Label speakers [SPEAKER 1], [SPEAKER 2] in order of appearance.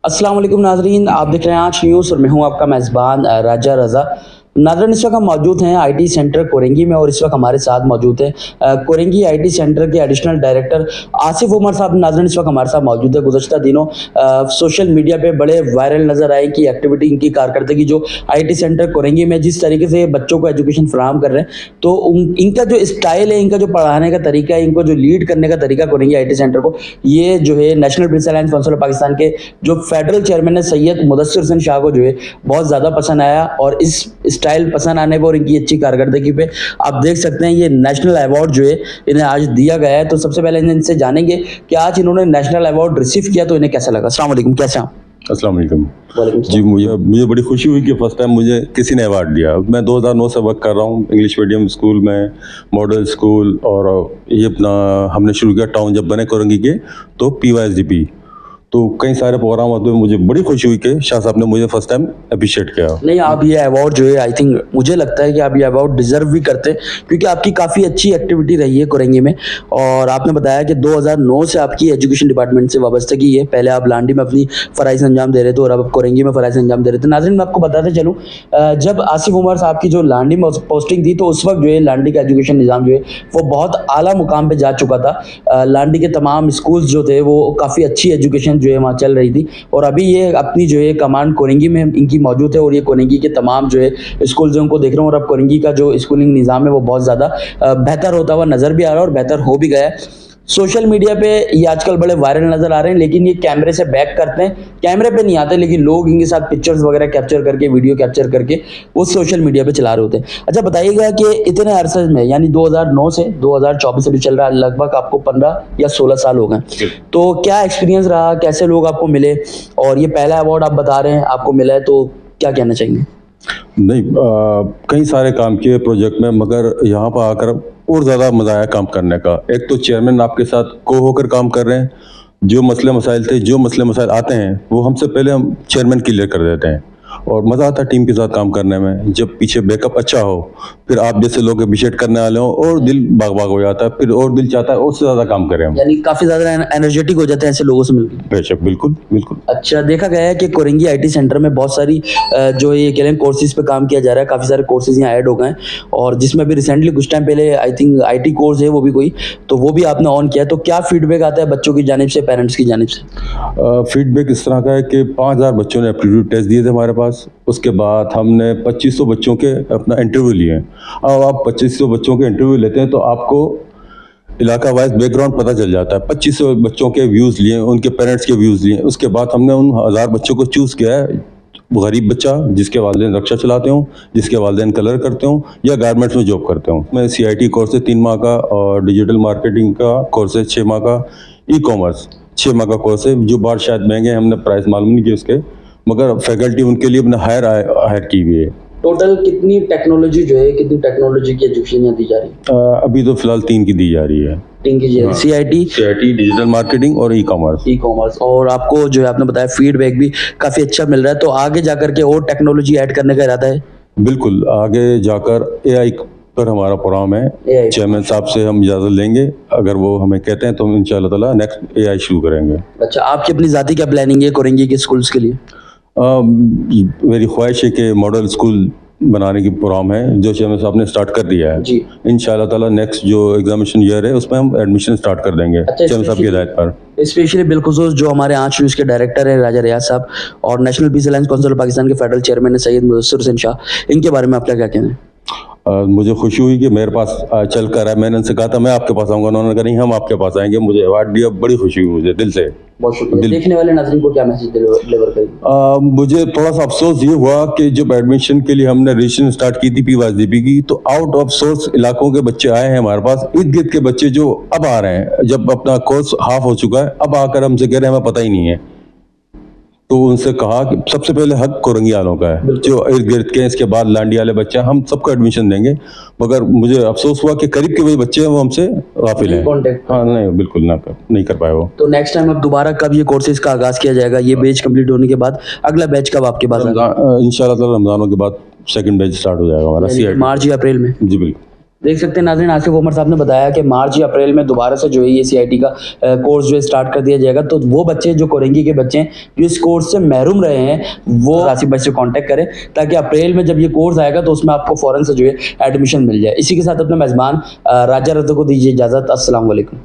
[SPEAKER 1] अस्सलाम वालेकुम नाजरीन, आप देख रहे हैं आज न्यूज़ और मैं हूं आपका मेज़बान राजा रज़ा। नाज़रीन, इस वक्त हम मौजूद हैं आईटी सेंटर कोरेंगी में और इस वक्त हमारे साथ मौजूद हैं कोरेंगी आईटी सेंटर के एडिशनल डायरेक्टर आसिफ उमर साहब। नाज़रीन, इस वक्त हमारे साथ मौजूद है। गुज़श्ता दिनों सोशल मीडिया पे बड़े वायरल नज़र आए कि एक्टिविटी इनकी कारकर्दगी जो आईटी सेंटर कोरेंगी में जिस तरीके से बच्चों को एजुकेशन फराहम कर रहे हैं, तो इनका जो स्टाइल है, इनका जो पढ़ाने का तरीका है, इनको जो लीड करने का तरीका कोरेंगी आईटी सेंटर को, ये जो है national Prince alliance Council of Pakistan के जो फेडरल चेयरमैन है सैयद मुदस्सिर हुसैन शाह को जो है बहुत ज़्यादा पसंद आया। और इस स्टाइल पसंद आने पर और इनकी अच्छी कारकर्दगी पे आप देख सकते हैं ये नेशनल अवार्ड जो है इन्हें आज दिया गया है। तो सबसे पहले इनसे जानेंगे कि आज इन्होंने नेशनल अवार्ड रिसीव किया तो इन्हें कैसा लगा। अस्सलाम वालेकुम, कैसे हैं आप?
[SPEAKER 2] अस्सलाम वालेकुम
[SPEAKER 1] वालेकुम
[SPEAKER 2] जी। मुझे बड़ी खुशी हुई कि फर्स्ट टाइम मुझे किसी ने अवार्ड दिया। मैं 2009 से वर्क कर रहा हूँ इंग्लिश मीडियम स्कूल में, मॉडल स्कूल, और ये अपना हमने शुरू किया टाउन जब बने कोरंगी के तो PYSDP, तो कई सारे प्रोग्राम होते हुए मुझे बड़ी खुशी हुई कि शाह साहब ने मुझे फर्स्ट टाइम अप्रिशिएट किया।
[SPEAKER 1] नहीं, आप ये अवार्ड जो है आई थिंक मुझे लगता है कि आप ये अवार्ड डिजर्व भी करते हैं क्योंकि आपकी काफ़ी अच्छी एक्टिविटी रही है कोरेंगी में। और आपने बताया कि 2009 से आपकी एजुकेशन डिपार्टमेंट से वाबस्तगी है। पहले आप लांडी में अपनी फ़राइज़ अंजाम दे रहे थे और अब कोरेंगी में फ़राइज़ अंजाम दे रहे थे। नाज़रीन, मैं आपको बताते चलूँ, जब आसिफ उमर साहब की जो लांडी में पोस्टिंग थी तो उस वक्त जो है लांडी का एजुकेशन निज़ाम जो है वो बहुत आला मुकाम पर जा चुका था। लांडी के तमाम स्कूल्स जो थे वो काफ़ी अच्छी एजुकेशन जो है वहाँ चल रही थी। और अभी ये अपनी जो है कमांड कोरेंगी में इनकी मौजूद है और ये कोरेंगी के तमाम जो है स्कूल्स उनको देख रहे हैं। और अब कोरेंगी का जो स्कूलिंग निज़ाम है वो बहुत ज़्यादा बेहतर होता हुआ नज़र भी आ रहा है और बेहतर हो भी गया है। सोशल मीडिया पे ये आजकल बड़े वायरल नज़र आ रहे हैं, लेकिन ये कैमरे से बैक करते हैं, कैमरे पे नहीं आते, लेकिन लोग इनके साथ पिक्चर्स वगैरह कैप्चर करके, वीडियो कैप्चर करके वो सोशल मीडिया पे चला रहे होते हैं। अच्छा, बताइएगा कि इतने अरसे में यानी 2009 से 2024 अभी चल रहा है, लगभग आपको 15 या 16 साल हो गए, तो क्या एक्सपीरियंस रहा, कैसे लोग आपको मिले? और ये पहला अवार्ड आप बता रहे हैं आपको मिला है, तो क्या कहना चाहेंगे?
[SPEAKER 2] नहीं, कई सारे काम किए प्रोजेक्ट में, मगर यहाँ पर आकर और ज़्यादा मज़ा आया काम करने का। एक तो चेयरमैन आपके साथ को होकर काम कर रहे हैं, जो मसले मसाइल थे, जो मसले मसाइल आते हैं वो हमसे पहले हम चेयरमैन क्लियर कर देते हैं और मज़ा आता है टीम के साथ काम करने में। जब पीछे बैकअप अच्छा हो, फिर आप जैसे लोग अप्रिशिएट करने वाले हो और दिल बाग बाग हो जाता है, फिर और दिल चाहता है और से ज़्यादा काम करें हम।
[SPEAKER 1] यानी काफ़ी ज़्यादा एनर्जेटिक हो जाते हैं ऐसे लोगों से मिलकर।
[SPEAKER 2] बेशक, बिल्कुल बिल्कुल।
[SPEAKER 1] अच्छा, देखा गया है कि कोरेंगी आईटी सेंटर में बहुत सारी जो ये कह लें कोर्सेज पे काम किया जा रहा है। काफ़ी सारे कोर्सेज यहाँ ऐड हो गए हैं और जिसमें भी रिसेंटली कुछ टाइम पहले आई थिंक आईटी कोर्स है वो भी कोई, तो वो भी आपने ऑन किया। तो क्या फीडबैक आता है बच्चों की जानिब से, पेरेंट्स की जानिब से?
[SPEAKER 2] फीडबैक इस तरह का है कि 5000 बच्चों ने एप्टीट्यूड टेस्ट दिए थे हमारे पास। उसके बाद हमने 2500 बच्चों के अपना इंटरव्यू लिए। अब आप 2500 बच्चों के इंटरव्यू लेते हैं तो आपको इलाका वाइज बैकग्राउंड पता चल जाता है। 2500 बच्चों के व्यूज़ लिए, उनके पेरेंट्स के व्यूज़ लिए। उसके बाद हमने उन 1000 बच्चों को चूज़ किया है। गरीब बच्चा जिसके वालिदैन रक्षा चलाते हों, जिसके वालिदैन कलर करते हों या गारमेंट्स में जॉब करते हों। मैं CIT कोर्स है 3 माह का और डिजिटल मार्केटिंग का कोर्स है 6 माह का, ई-कॉमर्स 6 माह का कोर्स है। जो बार शायद महंगे हैं, हमने प्राइस मालूम नहीं किया उसके, मगर फैकल्टी उनके लिए अपने हायर की हुई है।
[SPEAKER 1] टोटल कितनी टेक्नोलॉजी जो है, कितनी टेक्नोलॉजी की एजुकेशन यहाँ दी जा रही है?
[SPEAKER 2] अभी तो फिलहाल 3 की दी जा रही है।
[SPEAKER 1] 3 की
[SPEAKER 2] हाँ। CIT, डिजिटल मार्केटिंग और ई-कॉमर्स।
[SPEAKER 1] और आपको जो है आपने बताया फीडबैक भी काफ़ी अच्छा मिल रहा है, तो आगे जाकर के और टेक्नोलॉजी ऐड करने का इरादा है?
[SPEAKER 2] बिल्कुल, आगे जाकर AI पर हमारा प्रोग्राम है। चेयरमैन साहब से हम इजाज़त लेंगे, अगर वो हमें कहते हैं तो हम इंशाअल्लाह ताला नेक्स्ट AI शुरू करेंगे।
[SPEAKER 1] अच्छा, आपकी अपनी ज़ाती क्या प्लानिंग है कोरेंगी के स्कूल्स के लिए?
[SPEAKER 2] मेरी ख्वाहिश है कि मॉडल स्कूल बनाने की प्रोग्राम है जो चेयरमैन साहब ने स्टार्ट कर दिया है जी। इंशाअल्लाह ताला नेक्स्ट जो एग्जामिनेशन ईयर है उसमें हम एडमिशन स्टार्ट कर देंगे चेयरमैन साहब की हिदायत पर।
[SPEAKER 1] स्पेशली बिलखुसूस जो हमारे आज न्यूज़ के डायरेक्टर हैं राजा रियाज साहब और National Peace Alliance Council of Pakistan के फेडरल चेयरमैन है सैयद मुदस्सिर हुसैन शाह, इनके बारे में आपका क्या कहना है?
[SPEAKER 2] मुझे खुशी हुई कि मेरे पास चल कर है। मैंने उनसे कहा था मैं आपके पास आऊँगा, उन्होंने कहा नहीं हम आपके पास आएंगे। मुझे अवार्ड दिया, बड़ी खुशी हुई मुझे दिल से।
[SPEAKER 1] बहुत शुक्रिया। देखने वाले नाज़रीन को क्या मैसेज डिलीवर करेंगे?
[SPEAKER 2] मुझे थोड़ा सा अफसोस ये हुआ कि जब एडमिशन के लिए हमने रजिस्ट्रेशन स्टार्ट की थी PYSDP की, तो आउट ऑफ सोर्स इलाकों के बच्चे आए हैं हमारे पास। इर्द गिर्द के बच्चे जो अब आ रहे हैं, जब अपना कोर्स हाफ हो चुका है, अब आकर हमसे कह रहे हैं हमें पता ही नहीं है। तो उनसे कहा कि सबसे पहले हक कोरंगी वालों का है, जो इर्द गिर्द के, इसके बाद लांडी वाले बच्चे, हम सबको एडमिशन देंगे। मगर मुझे अफसोस हुआ कि करीब के वही बच्चे हैं वो हमसे गाफिल हैं। हाँ, नहीं बिल्कुल नहीं कर पाए वो।
[SPEAKER 1] तो नेक्स्ट टाइम अब दोबारा कब ये कोर्सेज का आगाज़ किया जाएगा? ये बैच कंप्लीट होने के बाद अगला बैच कब आपके पास?
[SPEAKER 2] इंशाल्लाह ताला रमजानों के बाद सेकंड बैच स्टार्ट हो जाएगा हमारा।
[SPEAKER 1] मार्च या अप्रैल में?
[SPEAKER 2] जी बिल्कुल।
[SPEAKER 1] देख सकते हैं नाज़रीन, आसिफ उमर साहब ने बताया कि मार्च या अप्रैल में दोबारा से जो है ये CIT का कोर्स जो है स्टार्ट कर दिया जाएगा। तो वो बच्चे जो कोरेंगी के बच्चे हैं जो इस कोर्स से महरूम रहे हैं, वो आसिफ भाई से कांटेक्ट करें ताकि अप्रैल में जब ये कोर्स आएगा तो उसमें आपको फ़ौरन से जो है एडमिशन मिल जाए। इसी के साथ अपने मेज़बान राजा रज़ा को दीजिए इजाज़त। अस्सलाम वालेकुम।